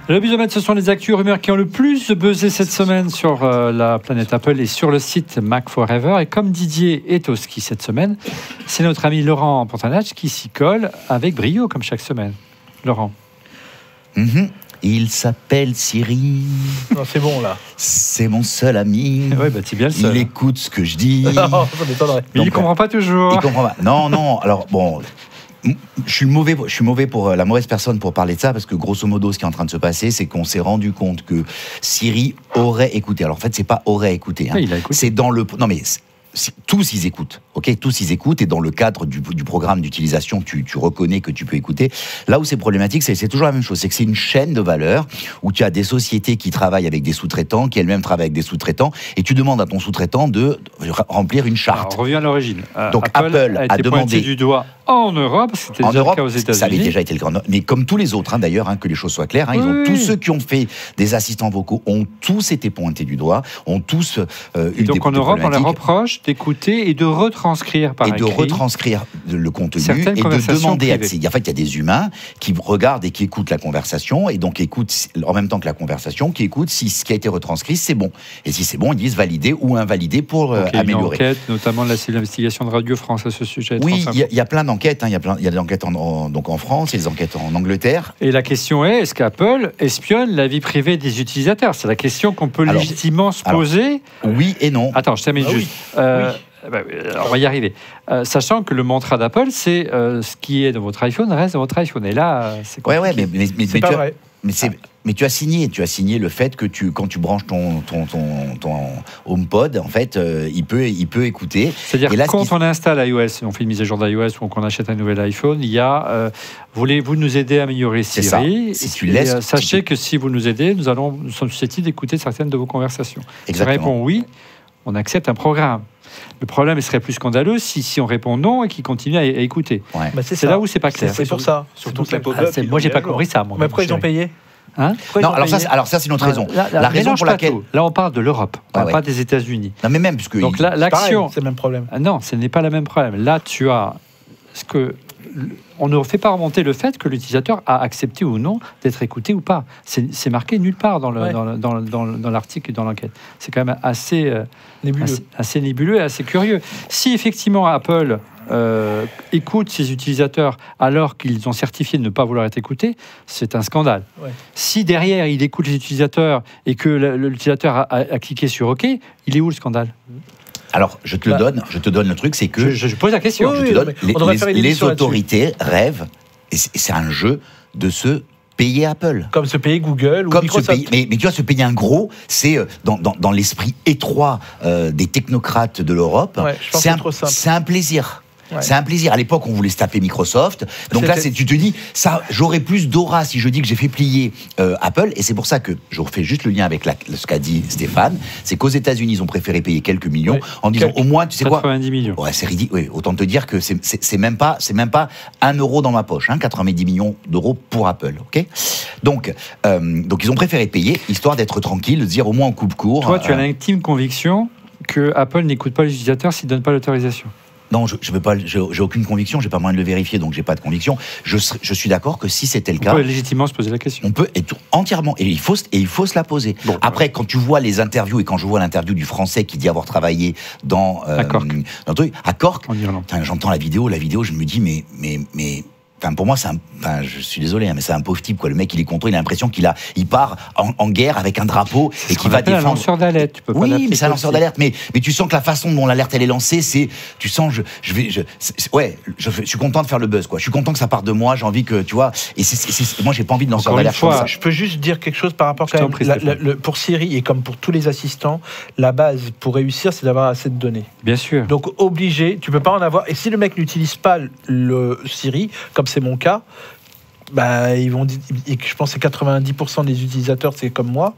Le Buzomètre, ce sont les actus rumeurs qui ont le plus buzzé cette semaine sur la planète Apple et sur le site Mac Forever. Et comme Didier est au ski cette semaine, c'est notre ami Laurent Pantanach qui s'y colle avec brio, comme chaque semaine. Laurent. Il s'appelle Siri. Non, c'est bon, là. C'est mon seul ami. Ouais, bah, t'es bien le seul. Il écoute ce que je dis. Non, ça m'étonnerait. Mais il ne comprend pas toujours. Il comprend pas. Non. Alors, bon... Je suis mauvais pour la mauvaise personne pour parler de ça, parce que grosso modo, ce qui est en train de se passer, c'est qu'on s'est rendu compte que Siri aurait écouté. Alors en fait, c'est pas aurait écouté. Hein. Oui, il a écouté. C'est dans le. Non mais tous ils écoutent, ok. Tous ils écoutent, et dans le cadre du programme d'utilisation, tu reconnais que tu peux écouter. Là où c'est problématique, c'est toujours la même chose, c'est que c'est une chaîne de valeur où tu as des sociétés qui travaillent avec des sous-traitants, qui elles-mêmes travaillent avec des sous-traitants, et tu demandes à ton sous-traitant de remplir une charte. Alors, on revient à l'origine. Donc Apple a été demandé pointé du doigt en Europe, c'était déjà le cas aux États-Unis. Ça avait déjà été le cas, mais comme tous les autres, d'ailleurs, que les choses soient claires, tous ceux qui ont fait des assistants vocaux ont tous été pointés du doigt, ont tous eu donc en Europe, on leur reproche d'écouter et de retranscrire par écrit. Et de retranscrire le contenu et de demander à Siri. En fait, il y a des humains qui regardent et qui écoutent la conversation, et donc écoutent en même temps que la conversation, qui écoutent si ce qui a été retranscrit, c'est bon. Et si c'est bon, ils disent valider ou invalider pour améliorer. Il y a une enquête, notamment de l'investigation de Radio France à ce sujet. Oui, il y a plein d'enquêtes. Il y a des enquêtes en France, et des enquêtes en Angleterre. Et la question est ce qu'Apple espionne la vie privée des utilisateurs? C'est la question qu'on peut légitimement se poser. Oui et non. Attends, je termine juste. On va y arriver. Sachant que le mantra d'Apple, c'est ce qui est dans votre iPhone reste dans votre iPhone. Et là, c'est compliqué. Mais c'est pas vrai. Mais tu as signé le fait que quand tu branches ton HomePod, en fait, il peut écouter. C'est-à-dire que quand on installe iOS, on fait une mise à jour d'iOS ou qu'on achète un nouvel iPhone, il y a voulez-vous nous aider à améliorer Siri? Si tu laisses, sachez que si vous nous aidez, nous sommes susceptibles d'écouter certaines de vos conversations. Exactement. Si on répond oui, on accepte un programme. Le problème serait plus scandaleux si on répond non et qu'il continue à écouter. Ouais. c'est là où c'est pas clair. C'est pour ça. Surtout que la moi, j'ai pas compris ça. Mais pourquoi ils ont payé? Non, alors ça, c'est une autre raison. La raison pour laquelle. Là, on parle de l'Europe, on parle pas des États-Unis. Non, mais même puisque. Donc l'action, c'est le même problème. Non, ce n'est pas le même problème. Là, tu as ce que. On ne fait pas remonter le fait que l'utilisateur a accepté ou non d'être écouté ou pas. C'est marqué nulle part dans l'article et dans l'enquête. C'est quand même assez nébuleux et assez curieux. Si effectivement Apple écoute ses utilisateurs alors qu'ils ont certifié de ne pas vouloir être écoutés, c'est un scandale. Ouais. Si derrière il écoute les utilisateurs et que l'utilisateur a cliqué sur OK, il est où le scandale ? Alors, je te donne le truc, c'est que... Je pose la question. Les autorités rêvent, et c'est un jeu, de se payer Apple. Comme se payer Google ou Microsoft. Mais tu vois, se payer un gros, c'est dans l'esprit étroit des technocrates de l'Europe, c'est un plaisir. Ouais. C'est un plaisir. À l'époque, on voulait se taper Microsoft. Donc là, tu te dis, ça, j'aurais plus d'aura si je dis que j'ai fait plier Apple. Et c'est pour ça que je refais juste le lien avec ce qu'a dit Stéphane. C'est qu'aux États-Unis, ils ont préféré payer quelques millions en disant au moins, tu sais 90 millions. Ouais, c'est ridicule. Oui, autant te dire que c'est même pas 1 euro dans ma poche. 90 millions d'euros pour Apple. Ok. Donc ils ont préféré payer histoire d'être tranquille, de dire au moins on coupe court. Toi, tu as l'intime conviction que Apple n'écoute pas les utilisateurs s'il ne donne pas l'autorisation. Non, je veux pas. J'ai aucune conviction. J'ai pas moyen de le vérifier, donc j'ai pas de conviction. Je suis d'accord que si c'était le cas, on peut légitimement se poser la question. On peut entièrement, et il faut se la poser. Bon, après, quand tu vois les interviews et quand je vois l'interview du Français qui dit avoir travaillé dans à Cork, j'entends la vidéo, je me dis mais. Enfin, pour moi, je suis désolé, mais c'est un pauvre type, quoi. Le mec, il est contrôlé, il a l'impression il part en guerre avec un drapeau et qu'il va défendre. Un lanceur d'alerte, tu peux pas. Oui, mais c'est un lanceur d'alerte. Mais tu sens que la façon dont l'alerte elle est lancée, tu sens, je suis content de faire le buzz, quoi. Je suis content que ça parte de moi. J'ai envie que, tu vois. Et moi, j'ai pas envie de lanceur d'alerte. Je peux juste dire quelque chose par rapport pour Siri et comme pour tous les assistants, la base pour réussir, c'est d'avoir assez de données. Bien sûr. Donc obligé, tu peux pas en avoir. Et si le mec n'utilise pas le Siri, comme c'est mon cas, ils vont dire, et je pense que 90% des utilisateurs, c'est comme moi.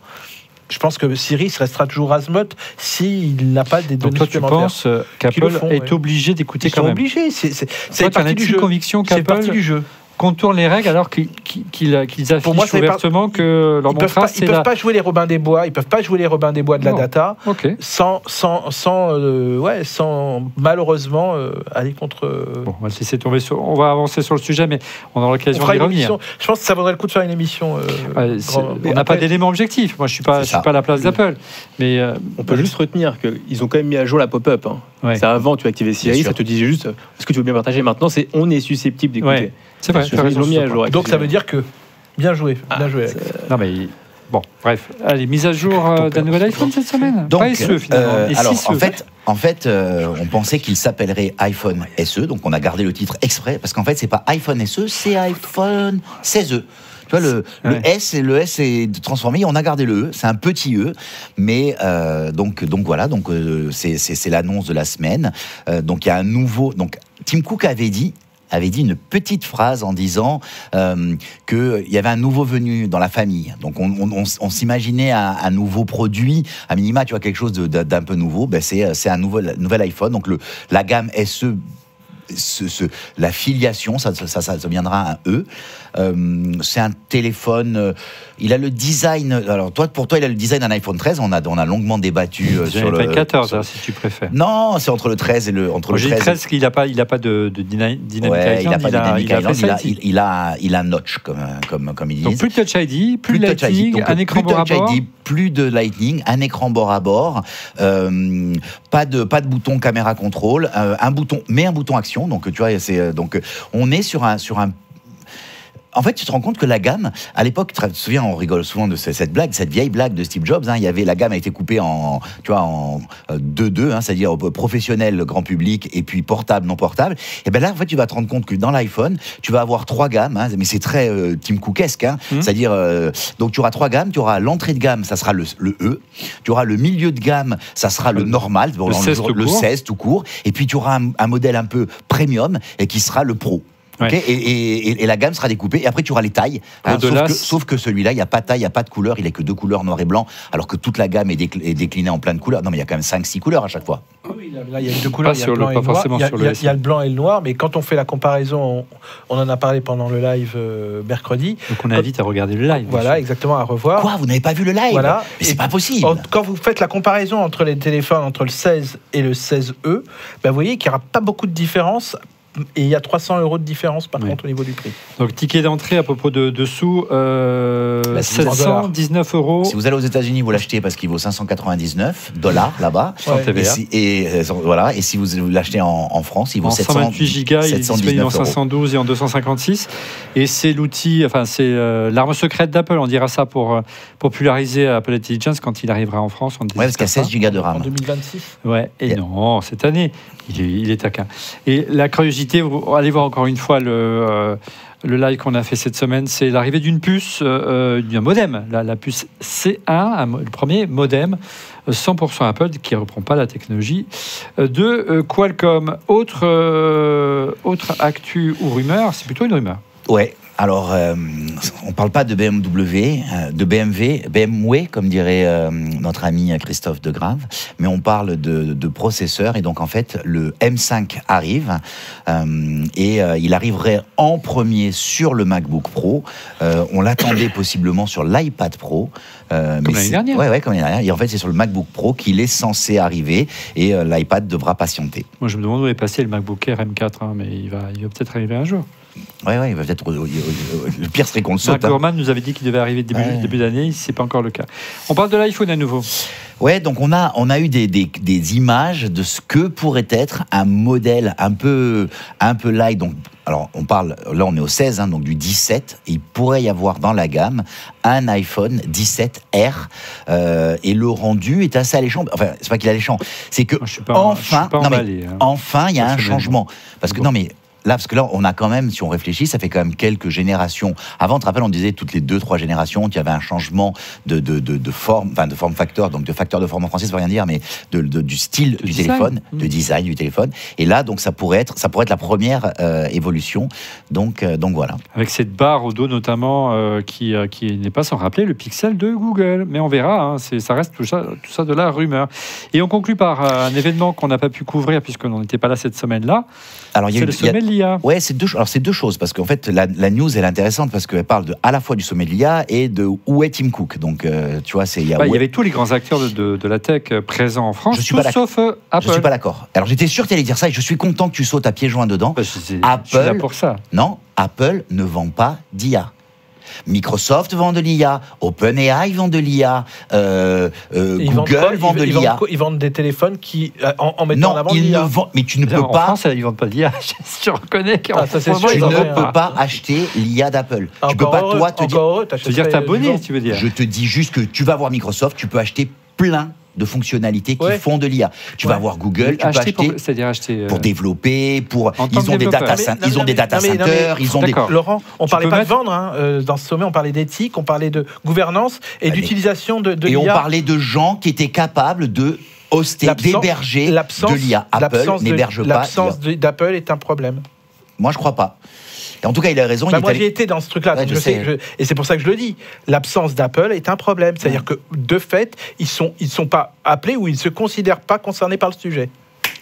Je pense que Siri restera toujours Asmoth s'il n'a pas des données supplémentaires. Donc toi, tu penses qu'Apple est obligé d'écouter quand même? Ils sont obligés. C'est partie du jeu. Conviction qu'Apple c'est partie du jeu. Contourne les règles alors qu'il qu'ils affichent ouvertement que leur montre ils peuvent pas jouer les Robins des Bois, ils peuvent pas jouer les Robins des Bois de la data sans malheureusement aller contre. Bon, on va laisser tomber on va avancer sur le sujet, mais on aura l'occasion d'y revenir. Je pense que ça vaudrait le coup de faire une émission. On n'a pas d'éléments objectifs. Moi, je suis pas à la place d'Apple, mais on peut juste retenir qu'ils ont quand même mis à jour la pop-up. C'est avant, tu activais Siri, ça te disait juste est-ce que tu veux bien partager. Maintenant, on est susceptible d'écouter. Ouais, c'est vrai. Ils l'ont mis à jour. Donc ça veut dire que bien joué, Alex. Non mais bon, bref. Allez, mise à jour d'un nouvel iPhone cette semaine. Donc, pas SE finalement. Alors en fait, on pensait qu'il s'appellerait iPhone SE, donc on a gardé le titre exprès parce qu'en fait c'est pas iPhone SE, c'est iPhone 16e. Tu vois, le S est transformé, on a gardé le E, c'est un petit E, mais donc voilà, c'est l'annonce de la semaine. Donc il y a un nouveau. Donc Tim Cook avait dit une petite phrase en disant qu'il y avait un nouveau venu dans la famille. Donc on s'imaginait un nouveau produit, à minima, tu vois, quelque chose d'un peu nouveau. Ben c'est un nouvel iPhone. Donc la gamme SE. La filiation, ça deviendra un E. C'est un téléphone. Il a le design. Alors pour toi, il a le design d'un iPhone 13. On a longuement débattu sur le 14, si tu préfères. Non, c'est entre le 13 et le 13. J'ai 13 qu'il n'a pas de Dynamic Island. Il n'a pas de Dynamic Island. Il a un notch comme ils disent. Donc plus de Touch ID, plus de Lightning, un écran bord à bord. Plus de Lightning, un écran bord à bord, pas de bouton caméra contrôle, un bouton action. Donc tu vois, on est sur un. En fait, tu te rends compte que la gamme, à l'époque, tu te souviens, on rigole souvent de cette vieille blague de Steve Jobs. Il y avait, la gamme a été coupée en 2-2, c'est-à-dire professionnel, grand public, et puis portable, non portable. Et ben là, en fait, tu vas te rendre compte que dans l'iPhone, tu vas avoir 3 gammes, mais c'est très Tim Cookesque, c'est-à-dire, donc tu auras 3 gammes, tu auras l'entrée de gamme, ça sera le E, tu auras le milieu de gamme, ça sera le normal, le 16 tout court, et puis tu auras un modèle un peu premium, et qui sera le Pro. Okay, et la gamme sera découpée, et après tu auras les tailles, sauf que celui-là, il n'y a pas de taille, il n'y a pas de couleur, il n'est que 2 couleurs, noir et blanc, alors que toute la gamme est déclinée en plein de couleurs. Non mais il y a quand même 5-6 couleurs à chaque fois. Oui, là il y a 2 couleurs, il y a le blanc et le noir, il y a le blanc et le noir, mais quand on fait la comparaison, on en a parlé pendant le live mercredi. Donc on invite à regarder le live. Voilà, exactement, à revoir. Quoi, vous n'avez pas vu le live? Voilà. Mais c'est pas possible. Quand vous faites la comparaison entre les téléphones, entre le 16 et le 16E, vous voyez qu'il n'y aura pas beaucoup de différence. Et il y a 300 € de différence par contre au niveau du prix. Donc ticket d'entrée à propos de dessous, 719 €. Si vous allez aux États-Unis, vous l'achetez parce qu'il vaut 599 $ là-bas. Sans TVA. Et si vous l'achetez en France, il vaut 128 gigas, il est disponible en 512 et en 256. Et c'est l'outil, c'est l'arme secrète d'Apple, on dira ça pour populariser Apple Intelligence quand il arrivera en France. Oui, parce qu'il y a 16 gigas de RAM. En 2026. Ouais, et non, cette année, il est taquin. Et la curiosité, allez voir encore une fois le live qu'on a fait cette semaine, c'est l'arrivée d'une puce, d'un modem, la puce C1, le premier modem 100% Apple qui ne reprend pas la technologie de Qualcomm. Autre actu ou rumeur, c'est plutôt une rumeur. Ouais. Alors, on parle pas de BMW, comme dirait notre ami Christophe Degrave, mais on parle de processeurs. Et donc, en fait, le M5 arrive et il arriverait en premier sur le MacBook Pro. On l'attendait possiblement sur l'iPad Pro. Comme l'année dernière. Ouais, comme l'année dernière. Et en fait, c'est sur le MacBook Pro qu'il est censé arriver et l'iPad devra patienter. Moi, je me demande où est passé le MacBook Air M4, mais il va peut-être arriver un jour. Oui, il va peut-être. Le pire serait qu'on le saute. Mark Gurman nous avait dit qu'il devait arriver début d'année, c'est pas encore le cas. On parle de l'iPhone à nouveau. Ouais, donc on a eu des images de ce que pourrait être un modèle un peu light. Donc, alors on est au 16, donc du 17. Il pourrait y avoir dans la gamme un iPhone 17R et le rendu est assez alléchant. Enfin, c'est pas qu'il est alléchant, c'est que enfin il y a un changement. Parce que là, on a quand même, si on réfléchit, ça fait quand même quelques générations. Avant, tu te rappelles, on disait toutes les 2-3 générations qu'il y avait un changement de forme, de forme facteur, donc de facteur de forme en français, ça veut rien dire, mais du style du téléphone, de design du téléphone. Et là, donc, ça pourrait être la première évolution. Donc voilà. Avec cette barre au dos, notamment, qui n'est pas sans rappeler le Pixel de Google. Mais on verra, ça reste tout ça de la rumeur. Et on conclut par un événement qu'on n'a pas pu couvrir puisqu'on n'était pas là cette semaine-là. Alors, il y a eu le sommet de l'IA. Ouais, c'est deux choses, parce qu'en fait, la news, elle est intéressante, parce qu'elle parle à la fois du sommet de l'IA et de où est Tim Cook. Donc, tu vois, il y avait tous les grands acteurs de la tech présents en France, sauf Apple. Je suis pas d'accord. Alors, j'étais sûr que tu allais dire ça, et je suis content que tu sautes à pieds joints dedans. Je suis là pour ça. Non, Apple ne vend pas d'IA. Microsoft vend de l'IA, OpenAI vend de l'Ia, Google vend de l'IA. Ils vendent des téléphones qui, en mettant en avant l'IA. Mais tu ne peux pas... En France, ils ne vendent pas d'IA. Je reconnais qu'en France, tu ne peux pas acheter l'IA d'Apple. Tu ne peux pas, toi, te dire... Tu veux dire t'abonner, tu veux dire. Je te dis juste que tu vas voir Microsoft, tu peux acheter plein de fonctionnalités qui font de l'IA. Tu vas voir Google, tu peux acheter c'est-à-dire acheter pour développer, ils ont des data centers, ils ont des... Laurent, on parlait pas de vendre dans ce sommet, on parlait d'éthique, on parlait de gouvernance et d'utilisation de l'IA. Et on parlait de gens qui étaient capables de hoster, d'héberger de l'IA. Apple n'héberge pas. L'absence d'Apple est un problème. Moi, je crois pas. Et en tout cas, il a raison. Moi, j'y étais dans ce truc-là. Ouais, et c'est pour ça que je le dis. L'absence d'Apple est un problème. C'est-à-dire que, de fait, ils sont pas appelés ou ils ne se considèrent pas concernés par le sujet.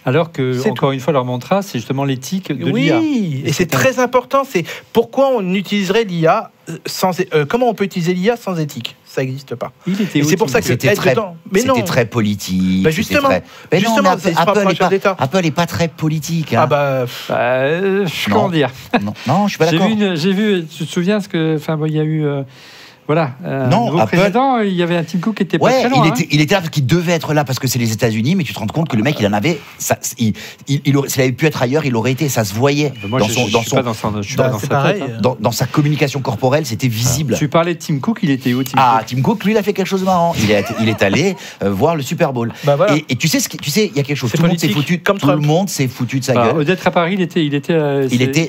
Alors que, encore une fois, leur mantra, c'est justement l'éthique de l'IA. Oui, et c'est très important. C'est pourquoi on utiliserait l'IA sans... comment on peut utiliser l'IA sans éthique ? Ça n'existe pas. C'est pour ça que c'était très politique. Bah justement, Apple n'est pas très politique. Hein. Comment dire ? Non, je suis pas d'accord. J'ai vu, tu te souviens, il y a eu... Voilà, nouveau président, il y avait un Tim Cook qui était pas très loin. Il était là parce qu'il devait être là parce que c'est les États-Unis, mais tu te rends compte que le mec, il en avait. S'il avait pu être ailleurs, il aurait été. Ça se voyait dans sa communication corporelle, c'était visible. Tu parlais de Tim Cook, il était où, Tim Cook ? Tim Cook, lui, il a fait quelque chose de marrant. Il est allé voir le Super Bowl. Et tu sais, il y a quelque chose. Tout le monde s'est foutu. Tout le monde s'est foutu de sa gueule. D'être à Paris,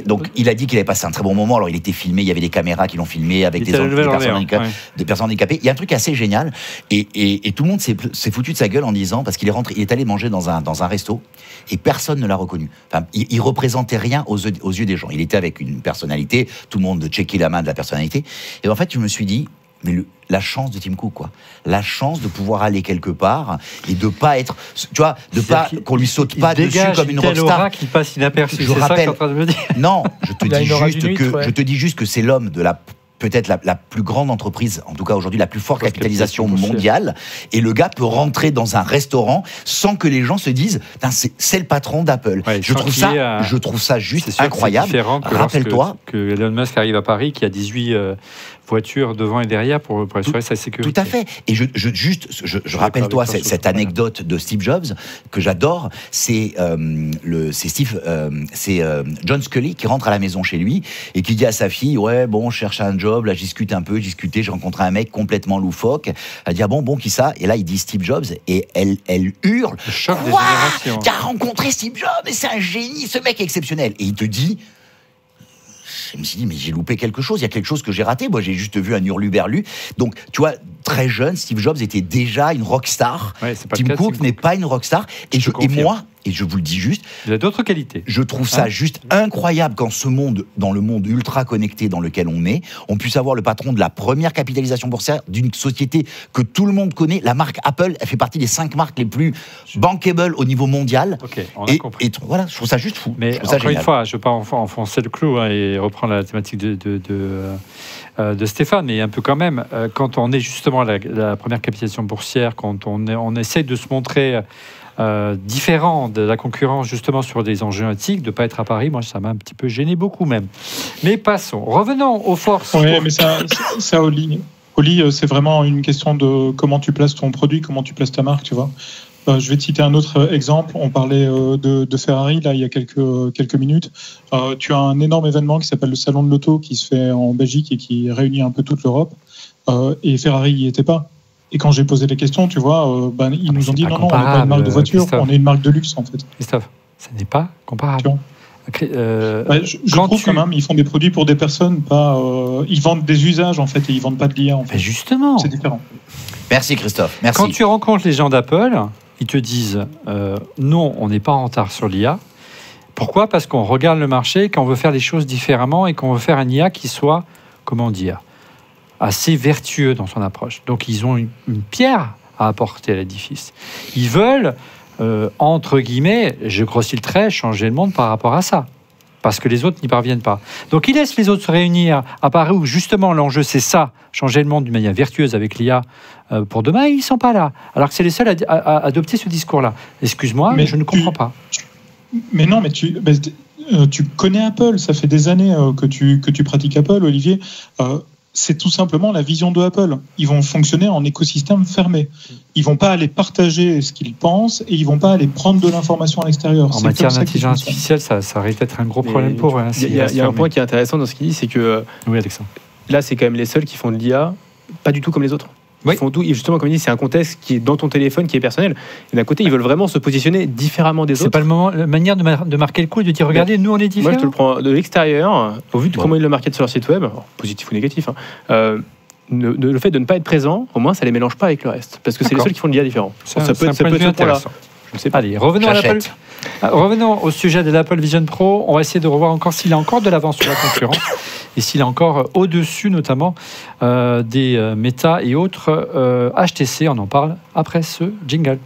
donc, il a dit qu'il avait passé un très bon moment. Alors, il était filmé. Il y avait des caméras qui l'ont filmé avec des personnes handicapées. Il y a un truc assez génial et tout le monde s'est foutu de sa gueule en disant, parce qu'il est allé manger dans un resto et personne ne l'a reconnu. Enfin, il représentait rien aux yeux des gens. Il était avec une personnalité, tout le monde checkait la main de la personnalité. Et en fait, je me suis dit, mais la chance de Tim Cook, quoi. La chance de pouvoir aller quelque part et de pas être, tu vois, qu'on lui saute pas dessus comme une rockstar. Qui passe inaperçu. Je rappelle. Ça que tu es en train de me dire. Non, je te dis juste que c'est l'homme de peut-être la plus grande entreprise, en tout cas aujourd'hui la plus forte capitalisation mondiale, et le gars peut rentrer dans un restaurant sans que les gens se disent c'est le patron d'Apple. Ouais, je trouve ça juste incroyable. Rappelle-toi que Elon Musk arrive à Paris, qui a 18 voitures devant et derrière pour assurer sa sécurité. Tout à fait. Et je rappelle-toi cette anecdote de Steve Jobs que j'adore. C'est John Scully qui rentre à la maison chez lui et qui dit à sa fille, ouais bon, je cherche un job, là j'ai rencontré un mec complètement loufoque. Elle dit bon qui ça? Et là il dit Steve Jobs et elle hurle. Le choc des générations. T'as rencontré Steve Jobs et c'est un génie, ce mec est exceptionnel. Et il te dit. Je me suis dit, mais j'ai loupé quelque chose, il y a quelque chose que j'ai raté. Moi, j'ai juste vu un hurluberlu. Donc, tu vois, très jeune, Steve Jobs était déjà une rockstar. Ouais, Tim Cook n'est pas une rockstar. Et moi, et je vous le dis juste, il a d'autres qualités. Je trouve ça juste incroyable qu'en ce monde, dans le monde ultra connecté dans lequel on est, on puisse avoir le patron de la première capitalisation boursière d'une société que tout le monde connaît. La marque Apple, elle fait partie des 5 marques les plus bankable au niveau mondial. Ok, on a compris. Et voilà, je trouve ça juste fou. Mais encore une fois, je ne veux pas enfoncer le clou et reprendre la thématique de Stéphane, mais un peu quand même, quand on est justement à la première capitalisation boursière, quand on essaie de se montrer différent de la concurrence justement sur des enjeux éthiques, de ne pas être à Paris, moi ça m'a un petit peu gêné beaucoup même. Mais passons, revenons aux forces. Oui, mais ça Oli, c'est vraiment une question de comment tu places ton produit, comment tu places ta marque, tu vois. Je vais te citer un autre exemple. On parlait de Ferrari là il y a quelques minutes. Tu as un énorme événement qui s'appelle le Salon de l'Auto qui se fait en Belgique et qui réunit un peu toute l'Europe. Et Ferrari n'y était pas. Et quand j'ai posé les questions, tu vois, ils nous ont dit non, on n'est pas une marque de voiture, on est une marque de luxe en fait. Christophe, ce n'est pas comparable. Je trouve quand même, ils font des produits pour des personnes, pas. Ils vendent des usages en fait et ils vendent pas de l'IA en fait. Justement. C'est différent. Merci Christophe. Merci. Quand tu rencontres les gens d'Apple, ils te disent non, on n'est pas en retard sur l'IA. Pourquoi ? Parce qu'on regarde le marché, qu'on veut faire les choses différemment et qu'on veut faire un IA qui soit, comment dire, assez vertueux dans son approche. Donc, ils ont une pierre à apporter à l'édifice. Ils veulent, entre guillemets, je grossis le trait, changer le monde par rapport à ça. parce que les autres n'y parviennent pas. Donc il laisse les autres se réunir à Paris où justement l'enjeu c'est ça, changer le monde d'une manière vertueuse avec l'IA pour demain, ils ne sont pas là. Alors que c'est les seuls à adopter ce discours-là. Excuse-moi, mais je ne comprends pas. Mais non, mais tu connais Apple, ça fait des années que tu pratiques Apple, Olivier. C'est tout simplement la vision de Apple. Ils vont fonctionner en écosystème fermé. Ils vont pas aller partager ce qu'ils pensent et ils vont pas aller prendre de l'information à l'extérieur. En matière d'intelligence artificielle, ça risque d'être un gros problème pour eux. Il y a un point qui est intéressant dans ce qu'il dit, c'est que là, c'est quand même les seuls qui font de l'IA pas du tout comme les autres. Ils font tout, et justement, comme il dit, c'est un contexte qui est dans ton téléphone, qui est personnel. Et d'un côté, ils veulent vraiment se positionner différemment des autres. C'est pas la manière de marquer le coup et de dire, regardez, nous, on est différents. Moi, je te le prends de l'extérieur, au vu de comment ils le marketent sur leur site web, positif ou négatif, le fait de ne pas être présent, au moins, ça les mélange pas avec le reste. Parce que c'est les seuls qui font de l'IA différent. Ça peut être ce point-là. Je ne sais pas. Allez, revenons au sujet de l'Apple Vision Pro. On va essayer de revoir encore s'il a encore de l'avance sur la concurrence et s'il est encore au-dessus, notamment, des Meta et autres HTC. On en parle après ce jingle.